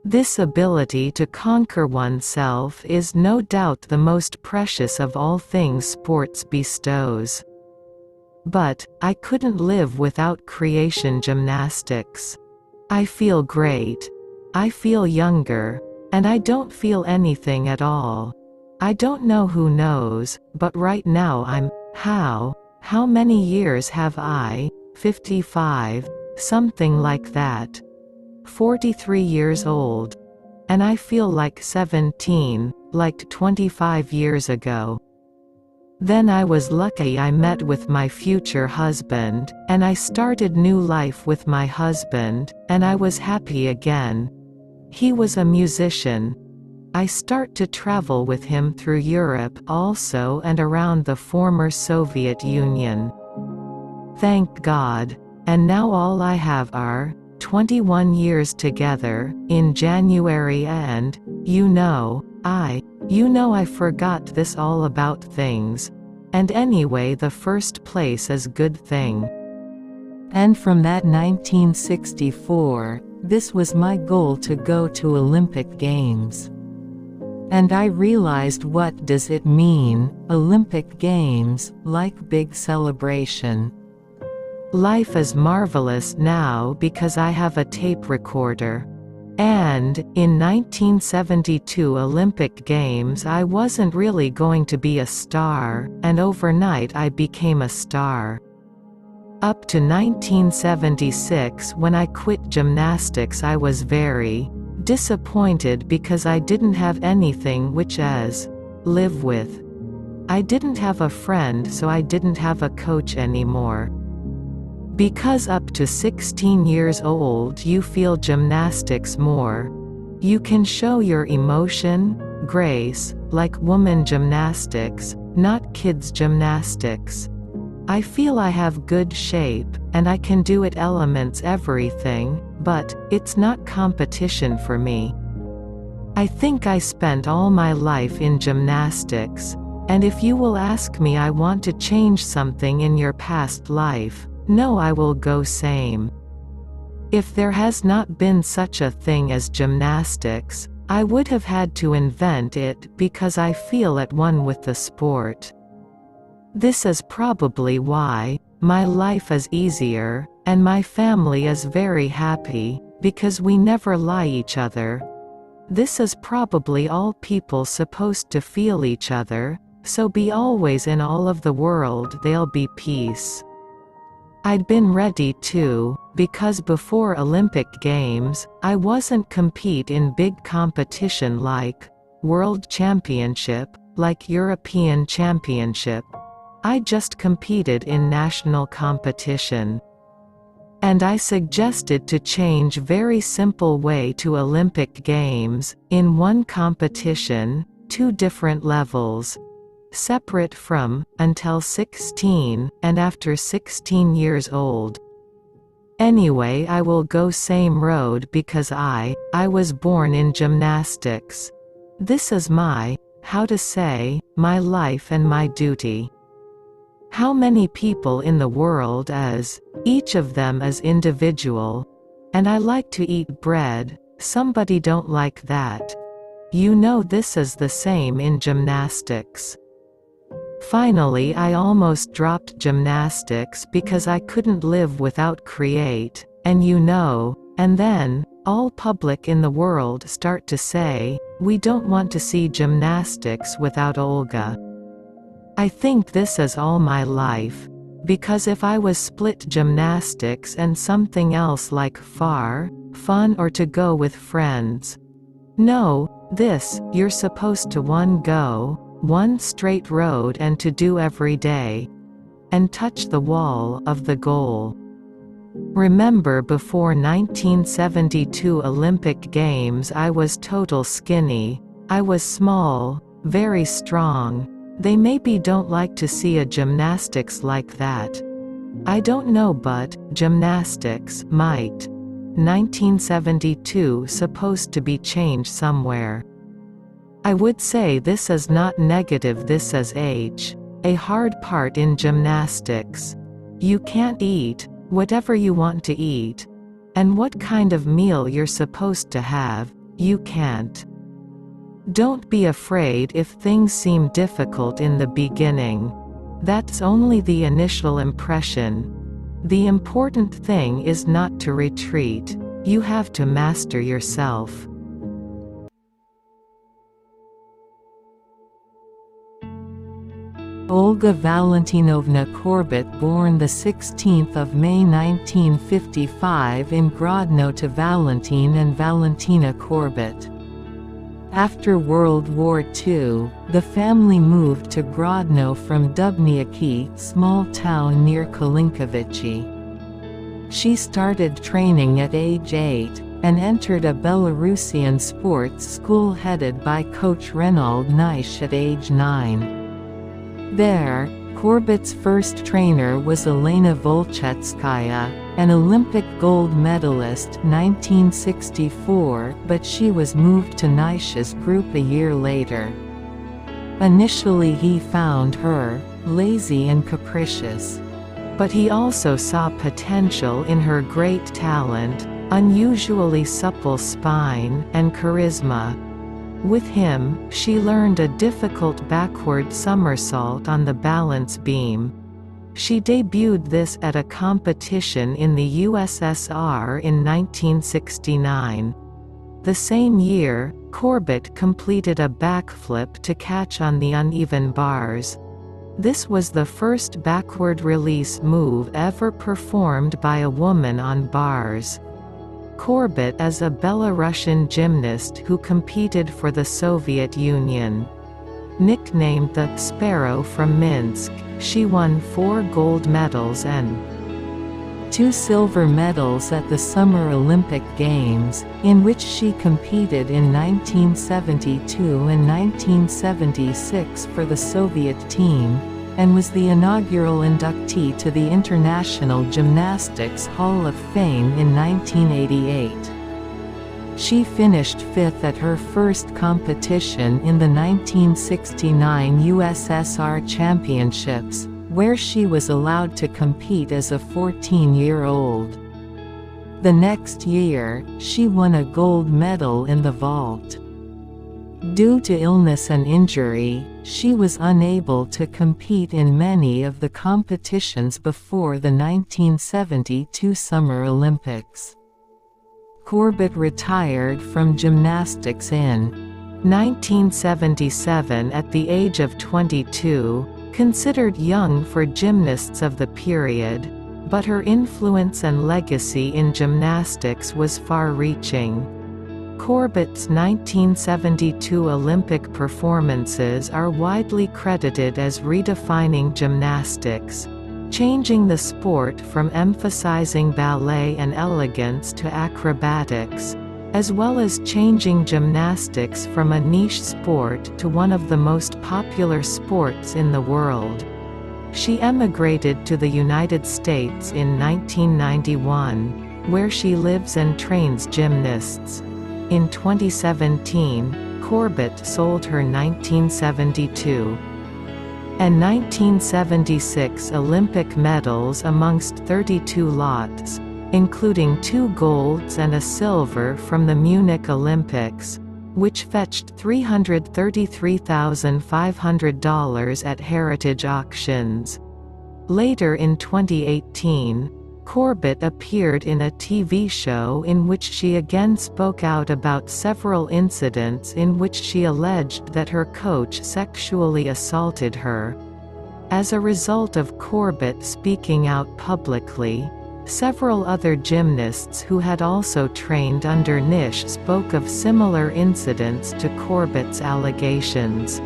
This ability to conquer oneself is no doubt the most precious of all things sports bestows. But, I couldn't live without creation gymnastics. I feel great. I feel younger. And I don't feel anything at all. I don't know who knows, but right now I'm, how many years have I? 55, something like that. 43 years old. And I feel like 17, like 25 years ago. Then I was lucky I met with my future husband, and I started new life with my husband, and I was happy again. He was a musician. I start to travel with him through Europe also and around the former Soviet Union. Thank God. And now all I have are 21 years together, in January and, I forgot this all about things. And anyway the first place is good thing. And from that 1964, this was my goal to go to Olympic Games. And I realized what does it mean, Olympic Games, like big celebration. Life is marvelous now because I have a tape recorder. And, in 1972 Olympic Games I wasn't really going to be a star, and overnight I became a star. Up to 1976 when I quit gymnastics I was very disappointed because I didn't have anything which is live with. I didn't have a friend so I didn't have a coach anymore. Because up to 16 years old you feel gymnastics more. You can show your emotion, grace, like woman gymnastics, not kids gymnastics. I feel I have good shape, and I can do it elements everything, but, it's not competition for me. I think I spent all my life in gymnastics, and if you will ask me I want to change something in your past life, no I will go same. If there has not been such a thing as gymnastics, I would have had to invent it because I feel at one with the sport. This is probably why my life is easier, and my family is very happy, because we never lie each other. This is probably all people supposed to feel each other, so be always in all of the world there'll be peace. I'd been ready too, because before Olympic Games, I wasn't compete in big competition like World Championship, like European Championship. I just competed in national competition. And I suggested to change very simple way to Olympic Games, in one competition, 2 different levels. Separate from, until 16, and after 16 years old. Anyway I will go same road because I was born in gymnastics. This is my, my life and my duty. How many people in the world is, each of them is individual. And I like to eat bread, somebody don't like that. This is the same in gymnastics. Finally I almost dropped gymnastics because I couldn't live without create, and and then, all public in the world start to say, we don't want to see gymnastics without Olga. I think this is all my life. Because if I was split gymnastics and something else like fun or to go with friends. No, you're supposed to one straight road and to do every day. And touch the wall of the goal. Remember before 1972 Olympic Games I was total skinny. I was small, very strong. They maybe don't like to see a gymnastics like that. I don't know but, gymnastics might. 1972 supposed to be changed somewhere. I would say this is not negative, this is a hard part in gymnastics. You can't eat whatever you want to eat. And what kind of meal you're supposed to have, You can't. Don't be afraid if things seem difficult in the beginning. That's only the initial impression. The important thing is not to retreat. You have to master yourself. Olga Valentinovna Korbut, born the 16th of May 1955 in Grodno to Valentin and Valentina Korbut. After World War II, the family moved to Grodno from Dubniaki, small town near Kalinkovichi. She started training at age 8, and entered a Belarusian sports school headed by coach Renald Naish at age 9. There, Korbut's first trainer was Elena Volchetskaya, an Olympic gold medalist 1964, but she was moved to Naish's group a year later. Initially he found her lazy and capricious. But he also saw potential in her great talent, unusually supple spine, and charisma. With him, she learned a difficult backward somersault on the balance beam. She debuted this at a competition in the USSR in 1969. The same year, Korbut completed a backflip to catch on the uneven bars. This was the first backward release move ever performed by a woman on bars. Korbut is a Belarusian gymnast who competed for the Soviet Union. Nicknamed the Sparrow from Minsk, she won 4 gold medals and 2 silver medals at the Summer Olympic Games, in which she competed in 1972 and 1976 for the Soviet team, and was the inaugural inductee to the International Gymnastics Hall of Fame in 1988. She finished 5th at her first competition in the 1969 USSR Championships, where she was allowed to compete as a 14-year-old. The next year, she won a gold medal in the vault. Due to illness and injury, she was unable to compete in many of the competitions before the 1972 Summer Olympics. Korbut retired from gymnastics in 1977 at the age of 22, considered young for gymnasts of the period, but her influence and legacy in gymnastics was far-reaching. Korbut's 1972 Olympic performances are widely credited as redefining gymnastics, changing the sport from emphasizing ballet and elegance to acrobatics, as well as changing gymnastics from a niche sport to one of the most popular sports in the world. She emigrated to the United States in 1991, where she lives and trains gymnasts. In 2017, Korbut sold her 1972 and 1976 Olympic medals amongst 32 lots, including 2 golds and a silver from the Munich Olympics, which fetched $333,500 at heritage auctions. Later in 2018, Korbut appeared in a TV show in which she again spoke out about several incidents in which she alleged that her coach sexually assaulted her. As a result of Korbut speaking out publicly, several other gymnasts who had also trained under Nish spoke of similar incidents to Korbut's allegations.